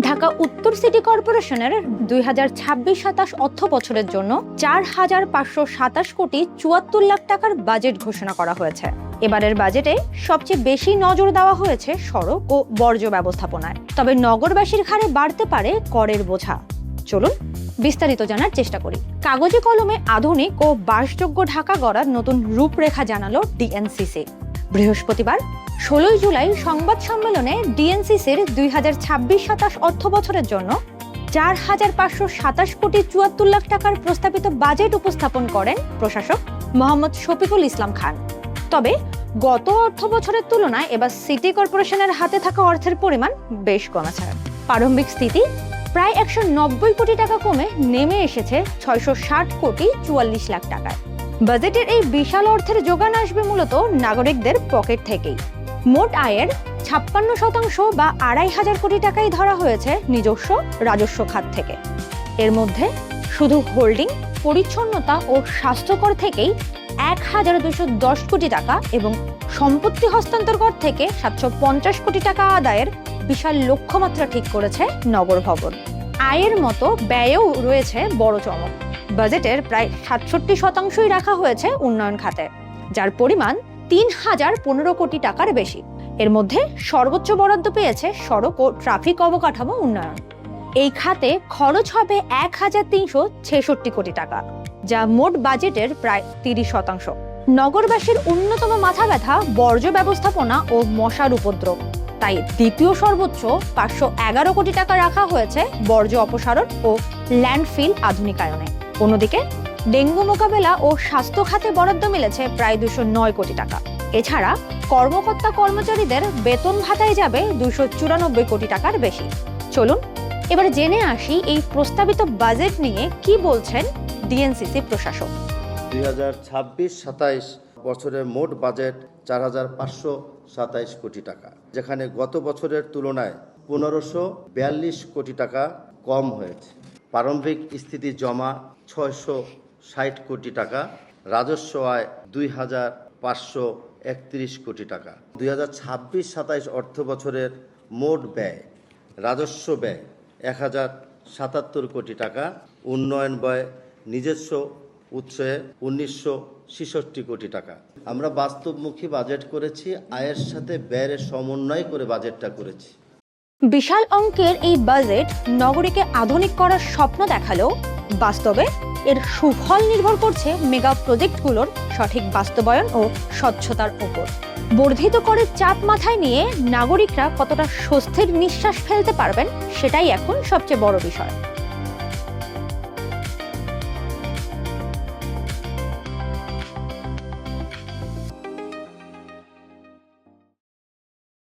ঢাকা উত্তর সিটি কর্পোরেশনের 2026-27 অর্থ বছরের জন্য 4,527 কোটি 74 লাখ টাকার বাজেট ঘোষণা করা হয়েছে। এবারের বাজেটে সবচেয়ে বেশি নজর দেওয়া হয়েছে সড়ক ও বর্জ্য ব্যবস্থাপনায়। তবে নগরবাসীর ঘাড়ে বাড়তে পারে করের বোঝা। চলুন বিস্তারিত জানার চেষ্টা করি। কাগজে কলমে আধুনিক ও বাসযোগ্য ঢাকা গড়ার নতুন রূপরেখা জানালো ডিএনসিসি। বৃহস্পতিবার 16 জুলাই সংবাদ সম্মেলনে ডিএনসিসির 2026-27 অর্থ বছরের জন্য 4,527 কোটি 74 লাখ টাকার প্রস্তাবিত বাজেট উপস্থাপন করেন প্রশাসক মোহাম্মদ শফিকুল ইসলাম খান। তবে গত অর্থ বছরের তুলনায় এবার সিটি কর্পোরেশনের হাতে থাকা অর্থের পরিমাণ বেশ কমেছে। প্রারম্ভিক স্থিতি প্রায় 190 কোটি টাকা কমে নেমে এসেছে 660 কোটি 44 লাখ টাকায়। বাজেটের এই বিশাল অর্থের যোগান আসবে মূলত নাগরিকদের পকেট থেকেই। মোট আয়ের 56% বা 2,500 কোটি টাকাই ধরা হয়েছে নিজস্ব রাজস্ব খাত থেকে। এর মধ্যে শুধু হোল্ডিং, পরিচ্ছন্নতা ও স্বাস্থ্যকর থেকেই 1,210 কোটি টাকা এবং সম্পত্তি হস্তান্তর কর থেকে 750 কোটি টাকা আদায়ের বিশাল লক্ষ্যমাত্রা ঠিক করেছে নগর ভবন। আয়ের মতো ব্যয়েও রয়েছে বড় চমক। বাজেটের প্রায় 67% রাখা হয়েছে উন্নয়ন খাতে, যার পরিমাণ 3,015 কোটি টাকার বেশি। এর মধ্যে সর্বোচ্চ বরাদ্দ পেয়েছে সড়ক ও ট্রাফিক অবকাঠামো উন্নয়ন। এই খাতে খরচ হবে 1,366 কোটি টাকা, যা মোট বাজেটের প্রায় 30%। নগরবাসীর অন্যতম মাথা ব্যথা বর্জ্য ব্যবস্থাপনা ও মশার উপদ্রব, তাই দ্বিতীয় সর্বোচ্চ 511 কোটি টাকা রাখা হয়েছে বর্জ্য অপসারণ ও ল্যান্ডফিল আধুনিকায়নে। অন্যদিকে ডেঙ্গু মোকাবেলা ও স্বাস্থ্য খাতে বরাদ্দ মিলেছে প্রায় 209 কোটি টাকা। এছাড়া কর্মকর্তা কর্মচারীদের বেতন ভাতায় যাবে 294 কোটি টাকার বেশি। চলুন এবার জেনে আসি এই প্রস্তাবিত বাজেট নিয়ে কি বলছেন ডিএনসিসি প্রশাসক। 2026-27 বছরের মোট বাজেট 4,527 কোটি টাকা, যেখানে গত বছরের তুলনায় 1,542 কোটি টাকা কম হয়েছে। প্রারম্ভিক স্থিতি জমা 660 কোটি টাকা, রাজস্ব আয় 2,531 কোটি টাকা। 2026-27 অর্থ বছরের মোট ব্যয়, রাজস্ব ব্যয় 1,077 কোটি টাকা, উন্নয়ন ব্যয় নিজস্ব উৎসে 1,966 কোটি টাকা। আমরা বাস্তবমুখী বাজেট করেছি, আয়ের সাথে ব্যয়ের সমন্বয় করে বাজেটটা করেছি। বিশাল অঙ্কের এই বাজেট নগরীকে আধুনিক করার স্বপ্ন দেখালেও বাস্তবে এর সুফল নির্ভর করছে মেগা প্রজেক্টগুলোর সঠিক বাস্তবায়ন ও স্বচ্ছতার উপর। বর্ধিত করের চাপ মাথায় নিয়ে নাগরিকরা কতটা স্বস্তির নিঃশ্বাস ফেলতে পারবেন, সেটাই এখন সবচেয়ে বড় বিষয়।